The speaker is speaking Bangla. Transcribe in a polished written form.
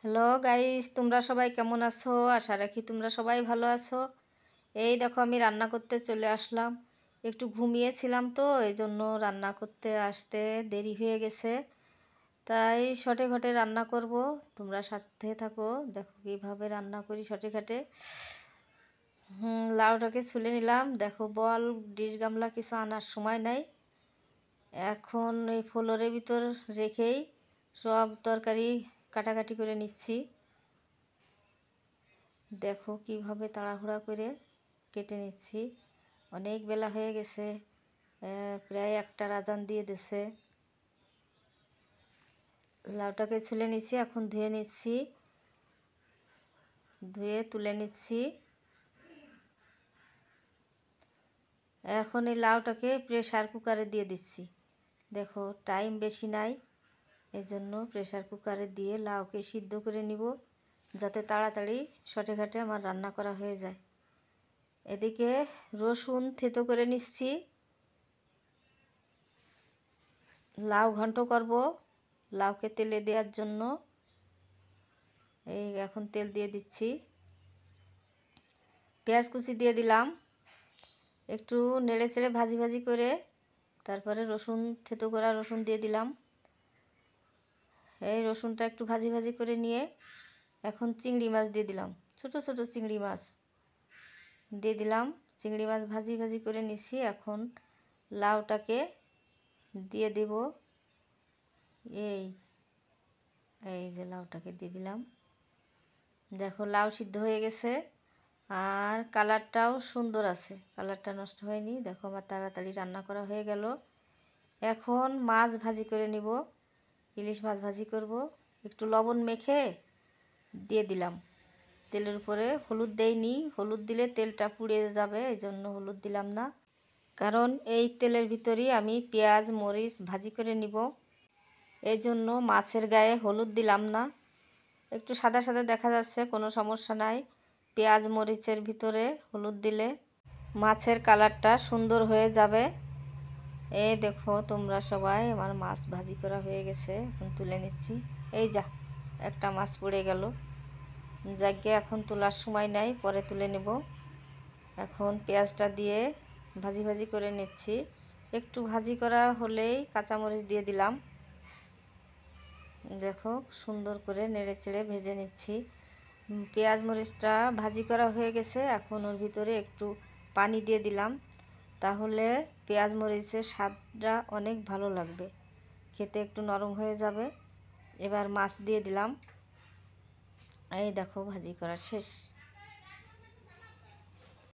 হ্যালো গাইস, তোমরা সবাই কেমন আছো? আশা রাখি তোমরা সবাই ভালো আছো। এই দেখো আমি রান্না করতে চলে আসলাম। একটু ঘুমিয়েছিলাম তো এই জন্য রান্না করতে আসতে দেরি হয়ে গেছে। তাই শর্টে ঘটে রান্না করব, তোমরা সাথে থাকো। দেখো কীভাবে রান্না করি শর্টে ঘাটে। লাউটাকে ছুলে নিলাম। দেখো বল ডিশ গামলা কিছু আনার সময় নাই, এখন এই ফ্লোরের ভিতর রেখেই সব তরকারি কাটাকাটি করে নিচ্ছি। দেখো কিভাবে তাড়াহুড়া করে কেটে নিচ্ছি। অনেক বেলা হয়ে গেছে, প্রায় একটা আজান দিয়ে দিছে। লাউটাকে ছুলে নিচ্ছি, এখন ধুয়ে নিচ্ছি, ধুয়ে তুলে নিচ্ছি। এখন এই লাউটাকে প্রেসার কুকারে দিয়ে দিচ্ছি। দেখো টাইম বেশি নাই, এজন্য প্রেসার কুকারে দিয়ে লাউকে সিদ্ধ করে নিব, যাতে তাড়াতাড়ি শর্টে ঘাটে আমার রান্না করা হয়ে যায়। এদিকে রসুন থেতো করে নিচ্ছি। লাউ ঘন্ট করব, লাউকে তেলে দেওয়ার জন্য এই এখন তেল দিয়ে দিচ্ছি। পেঁয়াজ কুচি দিয়ে দিলাম, একটু নেড়ে চেড়ে ভাজি ভাজি করে তারপরে রসুন থেতো করা রসুন দিয়ে দিলাম। এই রসুনটা একটু ভাজি ভাজি করে নিয়ে এখন চিংড়ি মাছ দিয়ে দিলাম, ছোট ছোট চিংড়ি মাছ দিয়ে দিলাম। চিংড়ি মাছ ভাজি ভাজি করে নিছি। এখন লাউটাকে দিয়ে দেব। এই এই যে লাউটাকে দিয়ে দিলাম। দেখো লাউ সিদ্ধ হয়ে গেছে আর কালারটাও সুন্দর আছে, কালারটা নষ্ট হয়নি। দেখো আমার তাড়াতাড়ি রান্না করা হয়ে গেল। এখন মাছ ভাজি করে নিব, ইলিশ মাছ ভাজি করব। একটু লবণ মেখে দিয়ে দিলাম তেলের উপরে। হলুদ দেইনি, হলুদ দিলে তেলটা পুড়ে যাবে, এই জন্য হলুদ দিলাম না। কারণ এই তেলের ভিতরেই আমি পেঁয়াজ মরিচ ভাজি করে নিব, এই জন্য মাছের গায়ে হলুদ দিলাম না। একটু সাদা সাদা দেখা যাচ্ছে, কোনো সমস্যা নাই। পেঁয়াজ মরিচের ভিতরে হলুদ দিলে মাছের কালারটা সুন্দর হয়ে যাবে। এই দেখো তোমরা সবাই, আমার মাছ ভাজি করা হয়ে গেছে, এখন তুলে নিচ্ছি। এই যা একটা মাছ পড়ে গেল, যাকে এখন তোলার সময় নাই, পরে তুলে নেব। এখন পেঁয়াজটা দিয়ে ভাজি ভাজি করে নিচ্ছি। একটু ভাজি করা হলেই কাঁচামরিচ দিয়ে দিলাম। দেখো সুন্দর করে নেড়ে চেড়ে ভেজে নিচ্ছি। পেঁয়াজ মরিচটা ভাজি করা হয়ে গেছে, এখন ওর ভিতরে একটু পানি দিয়ে দিলাম, তাহলে পেঁয়াজ মরিচের স্বাদটা অনেক ভালো লাগবে, খেতে একটু নরম হয়ে যাবে। এবার মাছ দিয়ে দিলাম। এই দেখো ভাজি করা শেষ।